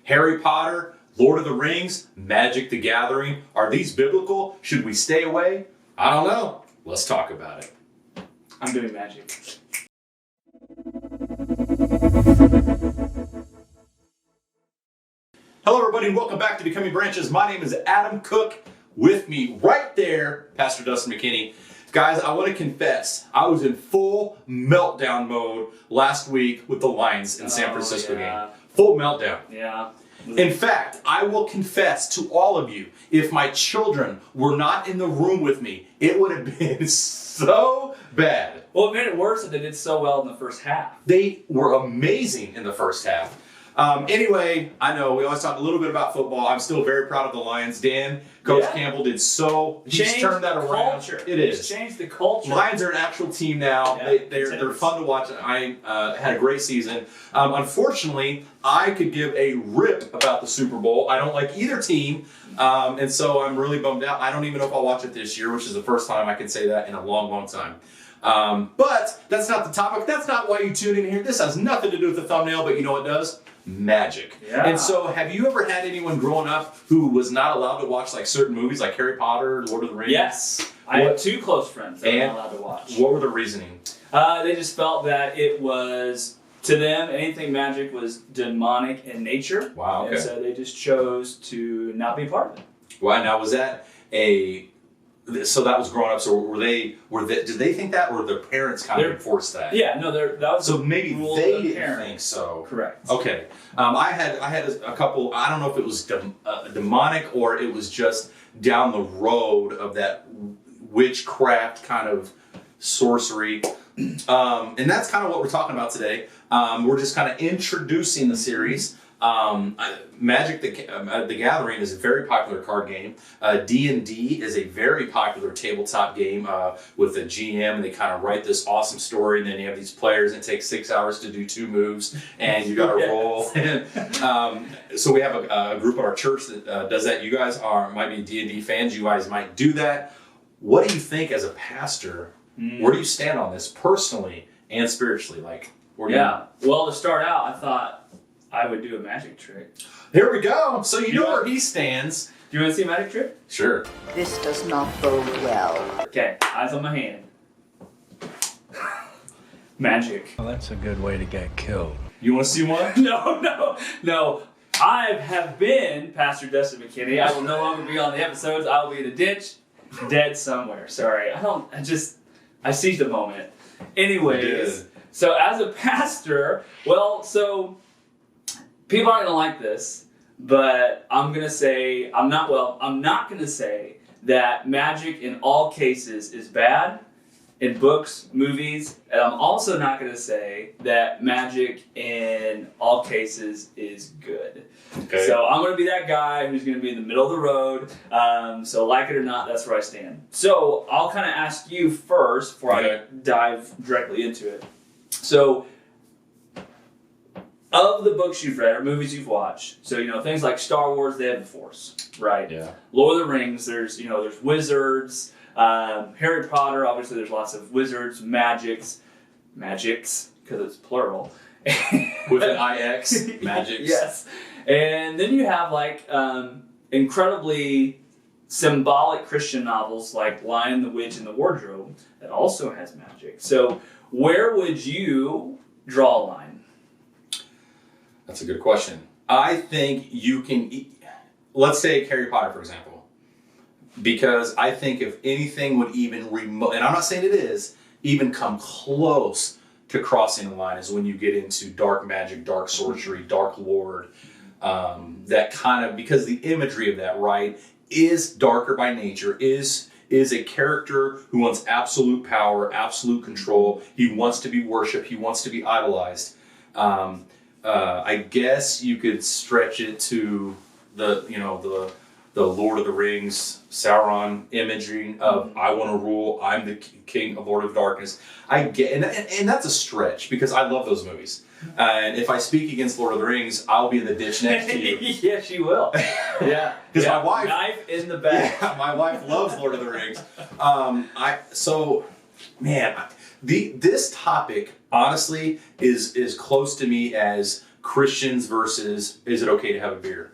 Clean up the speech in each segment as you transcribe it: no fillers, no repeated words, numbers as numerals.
Harry Potter, Lord of the Rings, Magic the Gathering. Are these biblical? Should we stay away? I don't know. Let's talk about it. I'm doing magic. Hello, everybody, and welcome back to Becoming Branches. My name is Adam Cook. With me right there, Pastor Dustin McKinney. Guys, I want to confess, I was in full meltdown mode last week with the Lions in San Francisco game. Full meltdown. Yeah. In fact, I will confess to all of you, if my children were not in the room with me, it would have been so bad. Well, it made it worse that they did so well in the first half. They were amazing in the first half. Anyway, I know we always talk a little bit about football. I'm still very proud of the Lions. Dan, Coach Campbell did he's turned that around. Culture. It is. It's changed the culture. Lions are an actual team now. Yeah, they're fun to watch. I had a great season. Unfortunately, I could give a rip about the Super Bowl. I don't like either team, and so I'm really bummed out. I don't even know if I'll watch it this year, which is the first time I can say that in a long, long time. But that's not the topic. That's not why you tuned in here. This has nothing to do with the thumbnail, but you know what does? Magic. Yeah. And so have you ever had anyone growing up who was not allowed to watch like certain movies like Harry Potter, Lord of the Rings? Yes. I had two close friends that were not allowed to watch. What were the reasoning? They just felt that it was, to them, anything magic was demonic in nature. Wow, okay. And so they just chose to not be part of it. Wow, now was that so that was growing up, so did they think that, or their parents kind of enforced that? Yeah, no, that was so maybe they didn't think so. Correct. Okay. I had a couple, I don't know if it was demonic or it was just down the road of that witchcraft kind of sorcery. And that's kind of what we're talking about today. We're just kind of introducing the series. Magic the Gathering is a very popular card game. D&D is a very popular tabletop game with a GM, and they kind of write this awesome story, and then you have these players, and it takes 6 hours to do 2 moves, and you got to roll. So we have a group at our church that does that. You guys might be D&D fans. You guys might do that. What do you think as a pastor? Where do you stand on this personally and spiritually? Well, to start out, I thought I would do a magic trick. Here we go. So you know where he stands. Do you want to see a magic trick? Sure. This does not bode well. Okay, eyes on my hand. Magic. Well, that's a good way to get killed. You want to see one? No. I have been Pastor Dustin McKinney. I will no longer be on the episodes. I will be in a ditch, dead somewhere. Sorry. I seized a moment. Anyways, so as a pastor, people aren't going to like this, but I'm not going to say that magic in all cases is bad in books, movies, and I'm also not going to say that magic in all cases is good. Okay. So I'm going to be that guy who's going to be in the middle of the road. So like it or not, that's where I stand. So I'll kind of ask you first before I dive directly into it. So, of the books you've read or movies you've watched, so things like Star Wars, they have the Force, right? Yeah. Lord of the Rings, there's wizards. Harry Potter, obviously, there's lots of wizards, magics, because it's plural. With an IX, magics. Yes. And then you have incredibly symbolic Christian novels like Lion, the Witch, and the Wardrobe that also has magic. So where would you draw a line? That's a good question. I think you can, let's take Harry Potter, for example, because I think if anything would even and I'm not saying it is, even come close to crossing the line is when you get into dark magic, dark sorcery, dark lord, that kind of, because the imagery of that, right, is darker by nature, is a character who wants absolute power, absolute control. He wants to be worshipped. He wants to be idolized. I guess you could stretch it to the Lord of the Rings, Sauron imagery of I want to rule. I'm the king of Lord of Darkness. I get, and that's a stretch because I love those movies. And if I speak against Lord of the Rings, I'll be in the ditch next to you. Yes, you will. Yeah, because my wife, knife in the back. Yeah, my wife loves Lord of the Rings. This topic honestly is close to me as Christians versus is it okay to have a beer?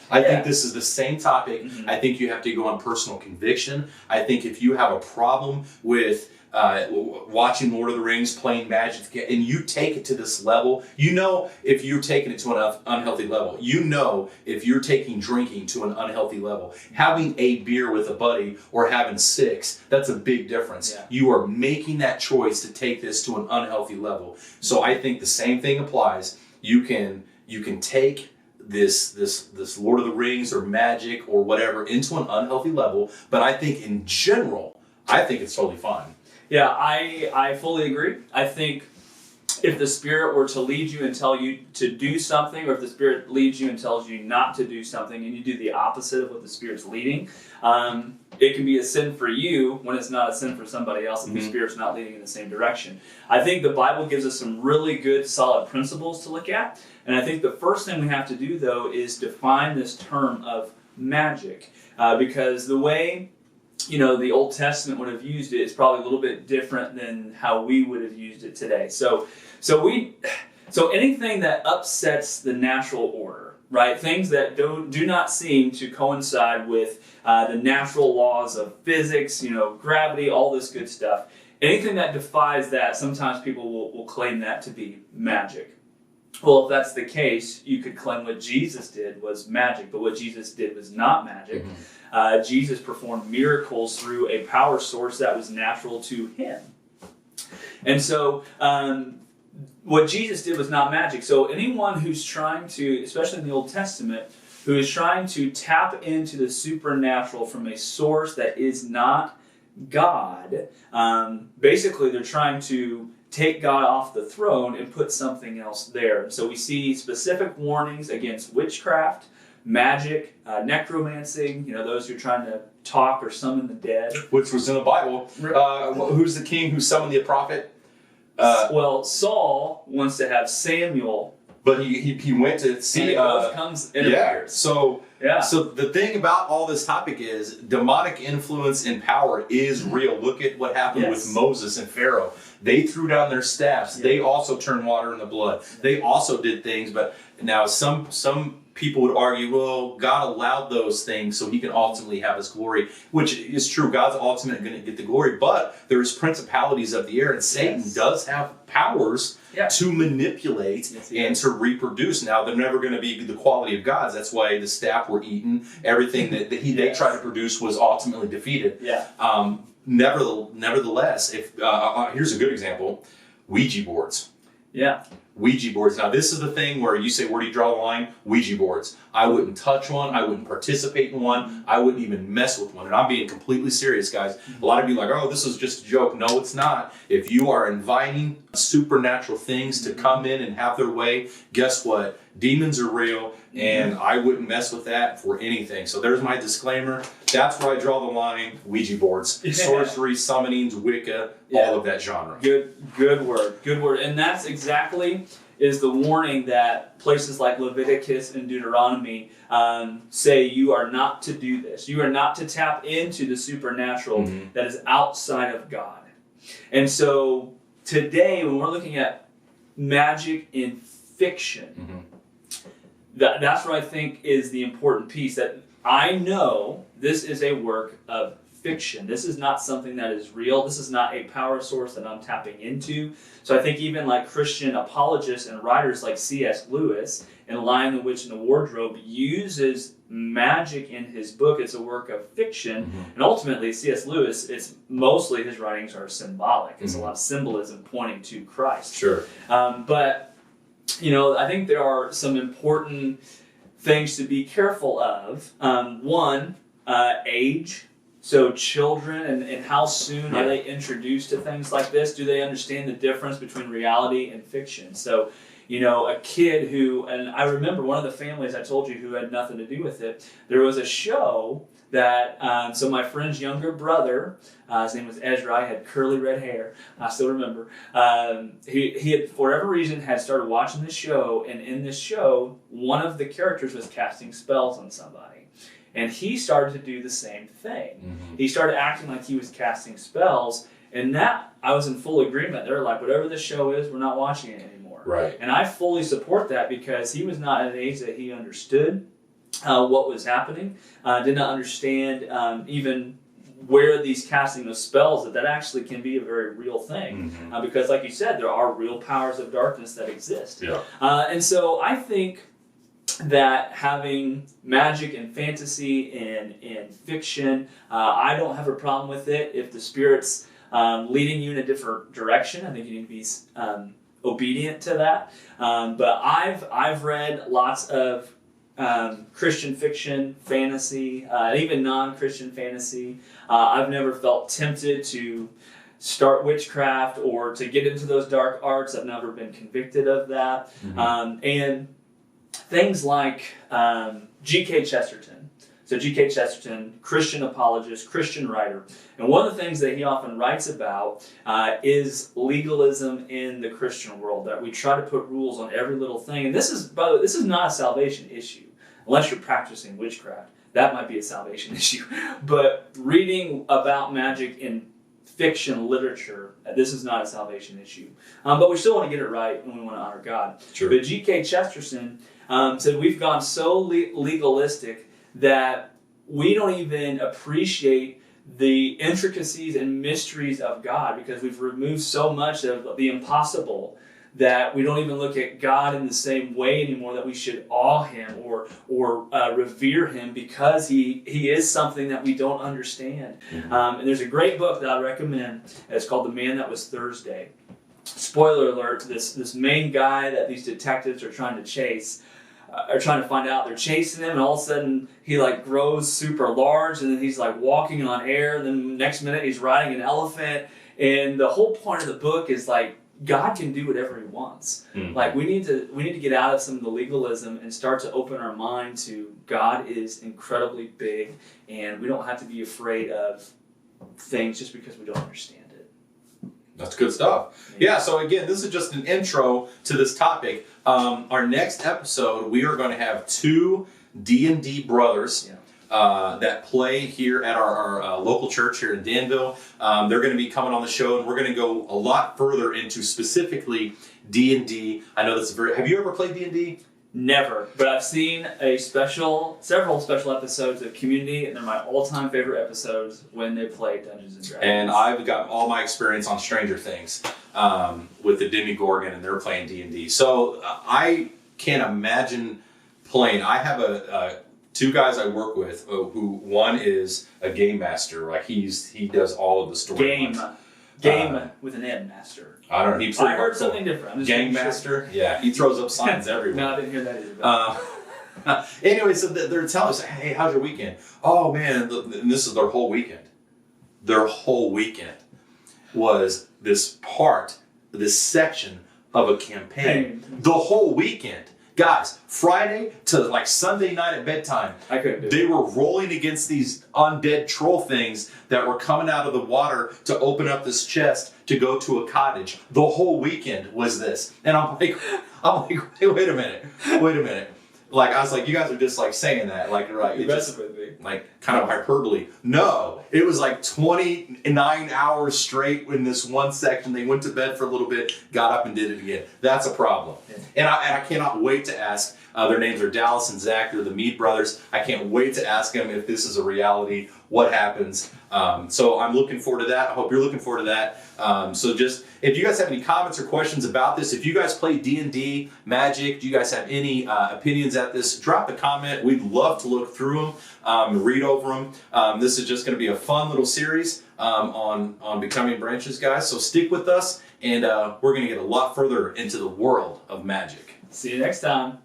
I think this is the same topic. Mm-hmm. I think you have to go on personal conviction. I think if you have a problem with watching Lord of the Rings, playing Magic, and you take it to this level, you know if you're taking it to an unhealthy level. You know if you're taking drinking to an unhealthy level. Having a beer with a buddy or having 6, that's a big difference. Yeah. You are making that choice to take this to an unhealthy level. So I think the same thing applies. You can take this Lord of the Rings or Magic or whatever into an unhealthy level, but I think in general, I think it's totally fine. Yeah, I fully agree. I think if the Spirit were to lead you and tell you to do something, or if the Spirit leads you and tells you not to do something, and you do the opposite of what the Spirit's leading, it can be a sin for you when it's not a sin for somebody else if the Spirit's not leading in the same direction. I think the Bible gives us some really good, solid principles to look at, and I think the first thing we have to do, though, is define this term of magic, because the way the Old Testament would have used it is probably a little bit different than how we would have used it today. So anything that upsets the natural order, right? Things that do not seem to coincide with the natural laws of physics, gravity, all this good stuff. Anything that defies that, sometimes people will claim that to be magic. Well, if that's the case, you could claim what Jesus did was magic, but what Jesus did was not magic. Mm-hmm. Jesus performed miracles through a power source that was natural to him. And so what Jesus did was not magic. So anyone who's trying to, especially in the Old Testament, who is trying to tap into the supernatural from a source that is not God, basically they're trying to take God off the throne and put something else there. So we see specific warnings against witchcraft, magic, necromancy, those who are trying to talk or summon the dead. Which was in the Bible. Who's the king who summoned the prophet? Well, Saul wants to have Samuel. But he went to see... both comes in appears. So the thing about all this topic is demonic influence and power is real. Look at what happened with Moses and Pharaoh. They threw down their staffs. Yeah. They also turned water into blood. They also did things, but now some people would argue, well, God allowed those things so he can ultimately have his glory, which is true. God's ultimately going to get the glory, but there's principalities of the air, and Satan does have powers to manipulate and to reproduce. Now, they're never going to be the quality of God's. That's why the staff were eaten. Everything that they tried to produce was ultimately defeated. Yeah. Nevertheless, if here's a good example, Ouija boards. Yeah. Ouija boards. Now, this is the thing where you say, where do you draw the line? Ouija boards. I wouldn't touch one. I wouldn't participate in one. I wouldn't even mess with one. And I'm being completely serious, guys. A lot of you are like, oh, this is just a joke. No, it's not. If you are inviting supernatural things to come in and have their way, guess what? Demons are real, and I wouldn't mess with that for anything. So there's my disclaimer. That's where I draw the line. Ouija boards, sorcery, summonings, Wicca, all of that genre. Good word. And that's exactly is the warning that places like Leviticus and Deuteronomy say you are not to do this. You are not to tap into the supernatural that is outside of God. And so today, when we're looking at magic in fiction, that's what I think is the important piece, that I know this is a work of fiction. This is not something that is real. This is not a power source that I'm tapping into. So I think even like Christian apologists and writers like C.S. Lewis in Lion, the Witch, and the Wardrobe uses magic in his book. It's a work of fiction. And ultimately, C.S. Lewis, it's mostly his writings are symbolic. It's a lot of symbolism pointing to Christ. Sure. But I think there are some important things to be careful of. One, age. So children and how soon are they introduced to things like this? Do they understand the difference between reality and fiction? So, a kid who, and I remember one of the families I told you who had nothing to do with it, there was a show that, so my friend's younger brother, his name was Ezra, he had curly red hair, I still remember, he had, for whatever reason, had started watching this show, and in this show, one of the characters was casting spells on somebody. And he started to do the same thing. He started acting like he was casting spells, and that, I was in full agreement. They were like, whatever this show is, we're not watching it anymore. Right. And I fully support that because he was not at an age that he understood what was happening, did not understand even where these casting of spells, that actually can be a very real thing. Because like you said, there are real powers of darkness that exist. Yeah. And so I think that having magic and fantasy and fiction, I don't have a problem with it. If the Spirit's leading you in a different direction, I think you need to be obedient to that. But I've read lots of Christian fiction, fantasy, even non-Christian fantasy. I've never felt tempted to start witchcraft or to get into those dark arts. I've never been convicted of that. And things like G.K. Chesterton. So G.K. Chesterton, Christian apologist, Christian writer. And one of the things that he often writes about is legalism in the Christian world, that we try to put rules on every little thing. And this is, by the way, this is not a salvation issue, unless you're practicing witchcraft. That might be a salvation issue. But reading about magic in fiction literature, this is not a salvation issue. But we still want to get it right and we want to honor God. Sure. But G.K. Chesterton said we've gone so legalistic that we don't even appreciate the intricacies and mysteries of God because we've removed so much of the impossible that we don't even look at God in the same way anymore, that we should awe Him or revere Him because He is something that we don't understand. And there's a great book that I recommend. It's called The Man That Was Thursday. Spoiler alert, this main guy that these detectives are trying to chase, are trying to find out, they're chasing him, and all of a sudden he like grows super large, and then he's like walking on air, and then the next minute he's riding an elephant. And the whole point of the book is like, God can do whatever He wants. Like we need to get out of some of the legalism and start to open our mind to God is incredibly big, and we don't have to be afraid of things just because we don't understand it. That's good stuff. Yeah, so again, this is just an intro to this topic. Our next episode, we are going to have two D&D brothers that play here at our local church here in Danville. They're going to be coming on the show, and we're going to go a lot further into specifically D&D. I know that's have you ever played D&D? Never, but I've seen several special episodes of Community, and they're my all-time favorite episodes when they play Dungeons and Dragons. And I've got all my experience on Stranger Things with the Demogorgon, and they're playing D&D. So I can't imagine playing. I have two guys I work with who one is a game master. Like he does all of the story. Game with an M, master. I don't know. I heard something different. Gang master? Sure. Yeah, he throws up signs everywhere. No, I didn't hear that either. Anyway, so they're telling us, hey, how's your weekend? Oh, man, and this is their whole weekend. Their whole weekend was this section of a campaign. The whole weekend. Guys, Friday to like Sunday night at bedtime, I couldn't do it. They were rolling against these undead troll things that were coming out of the water to open up this chest to go to a cottage. The whole weekend was this. And I'm like, hey, wait a minute. Like, I was like, you guys are just like saying that, like, right? You're messing with me. Like, kind of hyperbole. No, it was like 29 hours straight in this one section. They went to bed for a little bit, got up and did it again. That's a problem. Yeah. And I cannot wait to ask. Their names are Dallas and Zach. They're the Mead brothers. I can't wait to ask them if this is a reality, what happens. So I'm looking forward to that. I hope you're looking forward to that. So just, if you guys have any comments or questions about this, if you guys play D&D, Magic, do you guys have any opinions at this, drop a comment. We'd love to look through them, read over them. This is just going to be a fun little series on Becoming Branches, guys. So stick with us, and we're going to get a lot further into the world of magic. See you next time.